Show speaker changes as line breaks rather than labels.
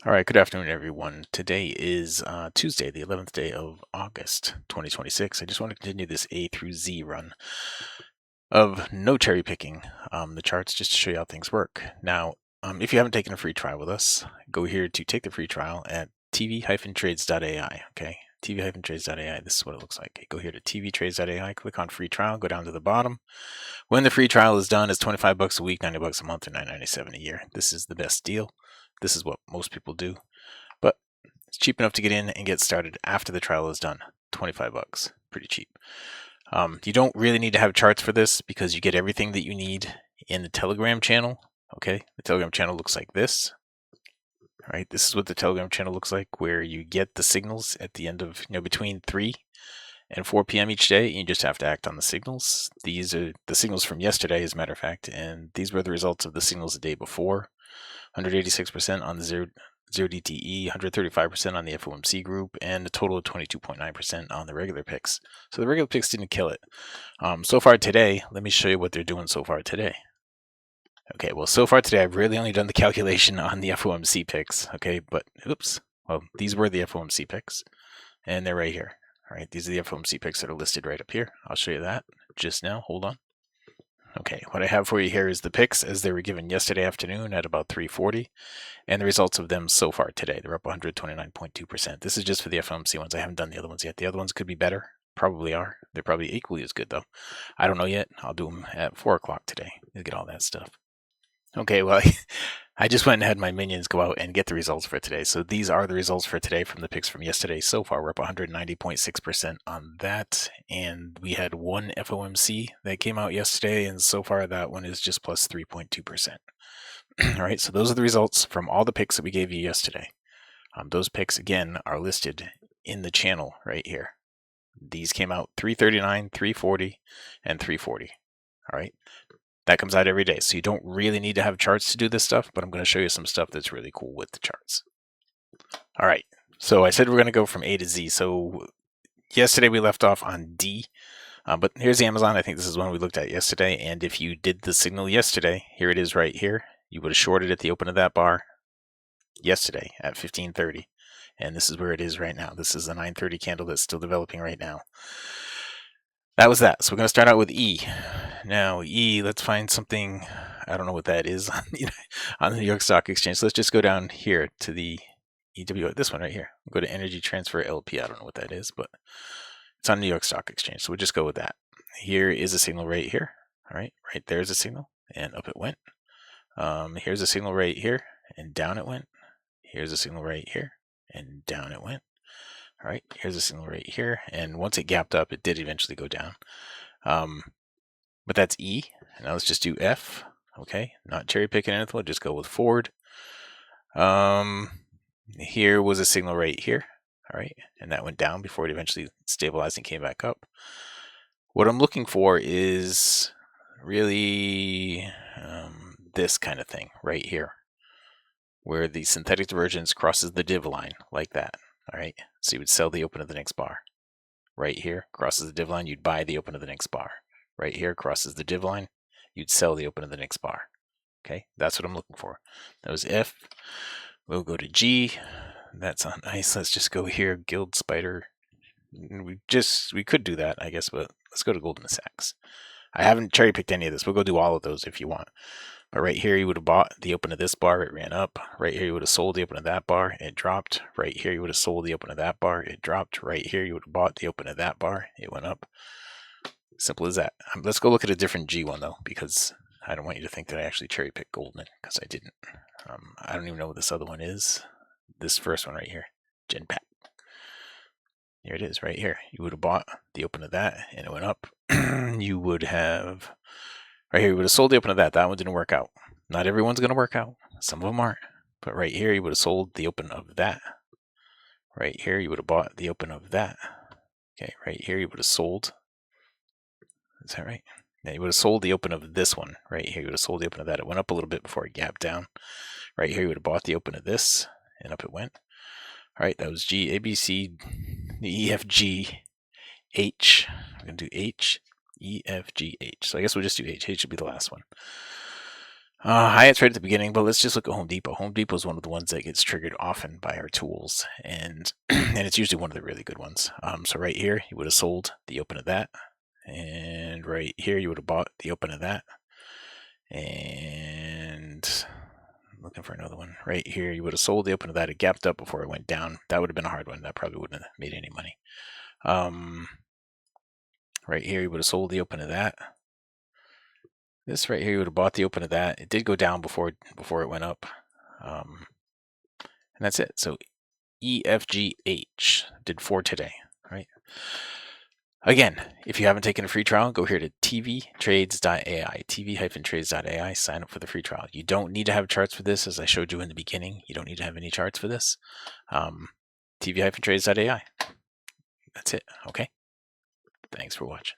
All right, good afternoon, everyone. Today is Tuesday, the 11th day of August, 2026. I just want to continue this A through Z run of no cherry picking the charts just to show you how things work. Now, if you haven't taken a free trial with us, go here to take the free trial at TV-Trades.ai. Okay, TV-Trades.ai. This is what it looks like. Go here to TV-Trades.ai, click on free trial, go down to the bottom. When the free trial is done, it's $25 a week, $90 a month, or $9.97 a year. This is the best deal. This is what most people do, but it's cheap enough to get in and get started after the trial is done. $25, pretty cheap. You don't really need to have charts for this because you get everything that you need in the Telegram channel. Okay, the Telegram channel looks like this. All right, this is what the Telegram channel looks like, where you get the signals at the end of, between 3 and 4 p.m. each day. You just have to act on the signals. These are the signals from yesterday, as a matter of fact, and these were the results of the signals the day before. 186% on the 0DTE, 135% on the FOMC Group, and a total of 22.9% on the regular picks. So the regular picks didn't kill it. So far today, let me show you what they're doing so far today. Okay, well, so far today, I've really only done the calculation on the FOMC picks. Okay, but oops. Well, these were the FOMC picks, and they're right here. All right, these are the FOMC picks that are listed right up here. I'll show you that just now. Hold on. Okay, what I have for you here is the picks as they were given yesterday afternoon at about 3:40, and the results of them so far today. They're up 129.2%. This is just for the FOMC ones. I haven't done the other ones yet. The other ones could be better. Probably are. They're probably equally as good, though. I don't know yet. I'll do them at 4 o'clock today. You'll get all that stuff. Okay, well, I just went and had my minions go out and get the results for today. So these are the results for today from the picks from yesterday. So far, we're up 190.6% on that. And we had one FOMC that came out yesterday, and so far that one is just plus 3.2%. All right, so those are the results from all the picks that we gave you yesterday. Those picks, again, are listed in the channel right here. These came out 339, 340, and 340. All right. That comes out every day. So you don't really need to have charts to do this stuff, but I'm going to show you some stuff that's really cool with the charts. All right. So I said we're going to go from A to Z. So yesterday we left off on D, but here's the Amazon. I think this is one we looked at yesterday. And if you did the signal yesterday, here it is right here. You would have shorted at the open of that bar yesterday at 15:30. And this is where it is right now. This is the 9:30 candle that's still developing right now. That was that. So we're going to start out with E. Now, E, let's find something. I don't know what that is on the New York Stock Exchange. So let's just go down here to the EW, this one right here. We'll go to Energy Transfer LP. I don't know what that is, but it's on New York Stock Exchange. So we'll just go with that. Here is a signal right here. All right, right there's a signal, and up it went. Here's a signal right here, and down it went. Here's a signal right here, and down it went. All right, here's a signal right here, and once it gapped up, it did eventually go down. But that's E. Now let's just do F. Okay, not cherry picking anything. We'll just go with forward. Here was a signal right here. All right, and that went down before it eventually stabilized and came back up. What I'm looking for is really this kind of thing right here, where the synthetic divergence crosses the div line like that. All right, so you would sell the open of the next bar. Right here, crosses the div line, you'd buy the open of the next bar. Right here, crosses the div line, you'd sell the open of the next bar. Okay, that's what I'm looking for. That was F. We'll go to G. That's on nice. Let's just go here, Guild Spider. We could do that, I guess, but let's go to Goldman Sachs. I haven't cherry picked any of this. We'll go do all of those if you want. But right here, you would have bought the open of this bar, it ran up. Right here, you would have sold the open of that bar, it dropped. Right here, you would have sold the open of that bar, it dropped. Right here, you would have bought the open of that bar, it went up. Simple as that. Let's go look at a different G one, though, because I don't want you to think that I actually cherry picked Goldman, because I didn't. I don't even know what this other one is. This first one right here, Genpact. Here it is, right here. You would have bought the open of that, and it went up. You would have... Right here, you would have sold the open of that. That one didn't work out. Not everyone's going to work out. Some of them aren't. But right here, you would have sold the open of that. Right here, you would have bought the open of that. Okay, right here, you would have sold. Is that right? Yeah, you would have sold the open of this one. Right here, you would have sold the open of that. It went up a little bit before it gapped down. Right here, you would have bought the open of this, and up it went. All right, that was G, A, B, C, E, F, G, H. I'm going to do H. E, F, G, H. So I guess we'll just do H. H should be the last one. High at trade at the beginning, but let's just look at Home Depot. Home Depot is one of the ones that gets triggered often by our tools, and and it's usually one of the really good ones. So right here, you would have sold the open of that, and right here, you would have bought the open of that, and I'm looking for another one. Right here, you would have sold the open of that. It gapped up before it went down. That would have been a hard one. That probably wouldn't have made any money. Right here, you would have sold the open of that. This right here, you would have bought the open of that. It did go down before it went up. And that's it. So EFGH did 4 today, right? Again, if you haven't taken a free trial, go here to TV-Trades.ai, TV-Trades.ai, sign up for the free trial. You don't need to have charts for this, as I showed you in the beginning. You don't need to have any charts for this. TV-Trades.ai. That's it. Okay. Thanks for watching.